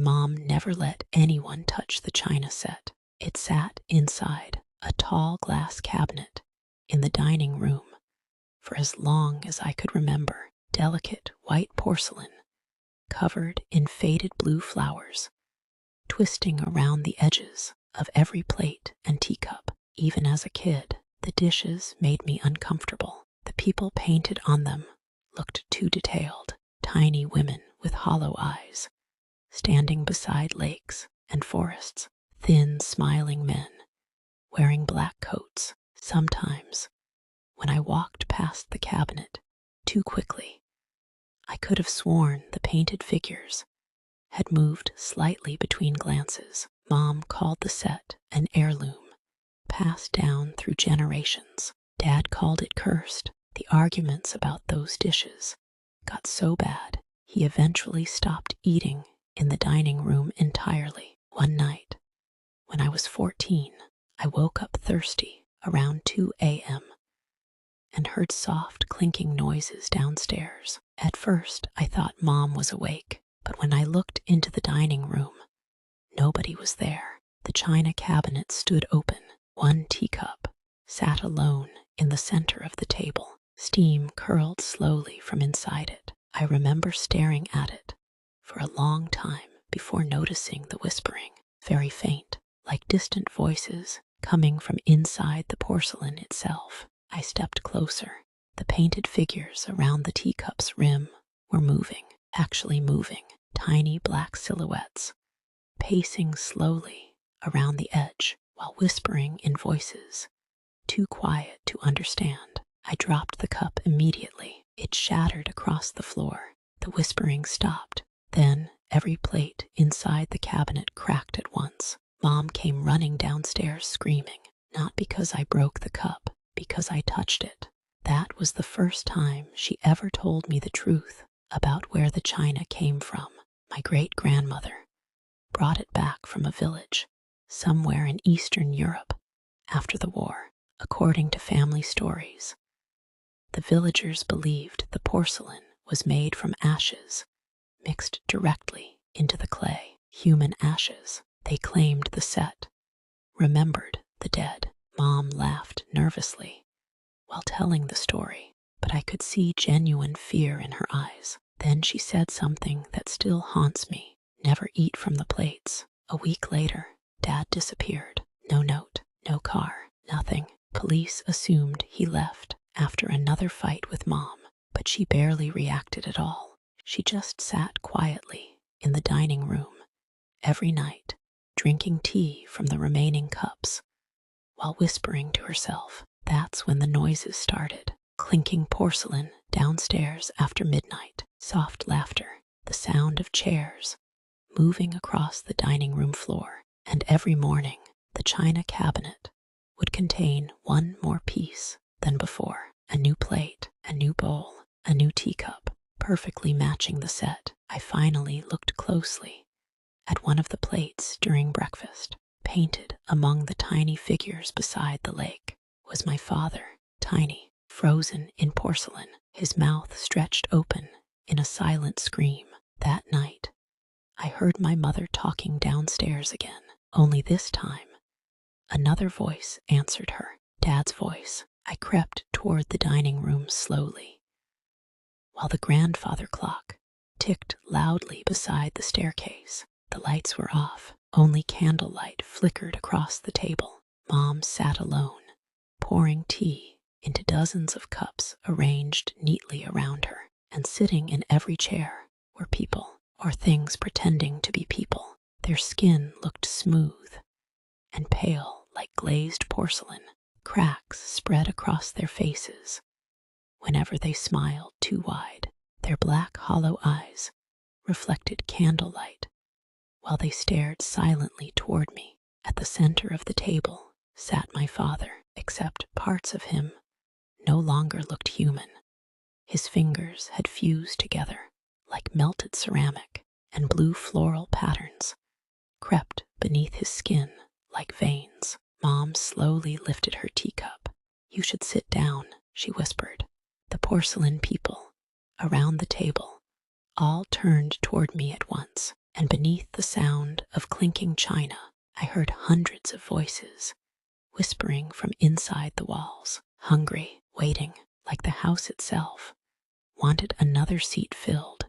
My mom never let anyone touch the china set. It sat inside a tall glass cabinet in the dining room for as long as I could remember. Delicate white porcelain, covered in faded blue flowers, twisting around the edges of every plate and teacup. Even as a kid, the dishes made me uncomfortable. The people painted on them looked too detailed. Tiny women with hollow eyes, standing beside lakes and forests. Thin, smiling men, wearing black coats. Sometimes, when I walked past the cabinet too quickly, I could have sworn the painted figures had moved slightly between glances. Mom called the set an heirloom, passed down through generations. Dad called it cursed. The arguments about those dishes got so bad, he eventually stopped eating in the dining room entirely. One night, when I was 14, I woke up thirsty around 2 a.m. and heard soft clinking noises downstairs. At first, I thought Mom was awake, but when I looked into the dining room, nobody was there. The china cabinet stood open. One teacup sat alone in the center of the table. Steam curled slowly from inside it. I remember staring at it for a long time before noticing the whispering, very faint, like distant voices coming from inside the porcelain itself. I stepped closer. The painted figures around the teacup's rim were moving, actually moving, tiny black silhouettes, pacing slowly around the edge while whispering in voices too quiet to understand. I dropped the cup immediately. It shattered across the floor. The whispering stopped. Then every plate inside the cabinet cracked at once. Mom came running downstairs screaming, not because I broke the cup, because I touched it. That was the first time she ever told me the truth about where the china came from. My great-grandmother brought it back from a village somewhere in Eastern Europe after the war. According to family stories, the villagers believed the porcelain was made from ashes mixed directly into the clay. Human ashes. They claimed the set remembered the dead. Mom laughed nervously while telling the story, but I could see genuine fear in her eyes. Then she said something that still haunts me. Never eat from the plates. A week later, Dad disappeared. No note, no car, nothing. Police assumed he left after another fight with Mom, but she barely reacted at all. She just sat quietly in the dining room every night, drinking tea from the remaining cups, while whispering to herself. That's when the noises started. Clinking porcelain downstairs after midnight, soft laughter, the sound of chairs moving across the dining room floor, and every morning the china cabinet would contain one more piece than before. A new plate, a new bowl, a new teacup, perfectly matching the set. I finally looked closely at one of the plates during breakfast. Painted among the tiny figures beside the lake was my father, tiny, frozen in porcelain, his mouth stretched open in a silent scream. That night, I heard my mother talking downstairs again, only this time another voice answered her, Dad's voice. I crept toward the dining room slowly, while the grandfather clock ticked loudly beside the staircase. The lights were off. Only candlelight flickered across the table. Mom sat alone, pouring tea into dozens of cups arranged neatly around her, and sitting in every chair were people, or things pretending to be people. Their skin looked smooth and pale like glazed porcelain. Cracks spread across their faces whenever they smiled too wide. Their black, hollow eyes reflected candlelight while they stared silently toward me. At the center of the table sat my father, except parts of him no longer looked human. His fingers had fused together like melted ceramic, and blue floral patterns crept beneath his skin like veins. Mom slowly lifted her teacup. You should sit down, she whispered. The porcelain people around the table all turned toward me at once. And beneath the sound of clinking china, I heard hundreds of voices whispering from inside the walls, hungry, waiting, like the house itself wanted another seat filled.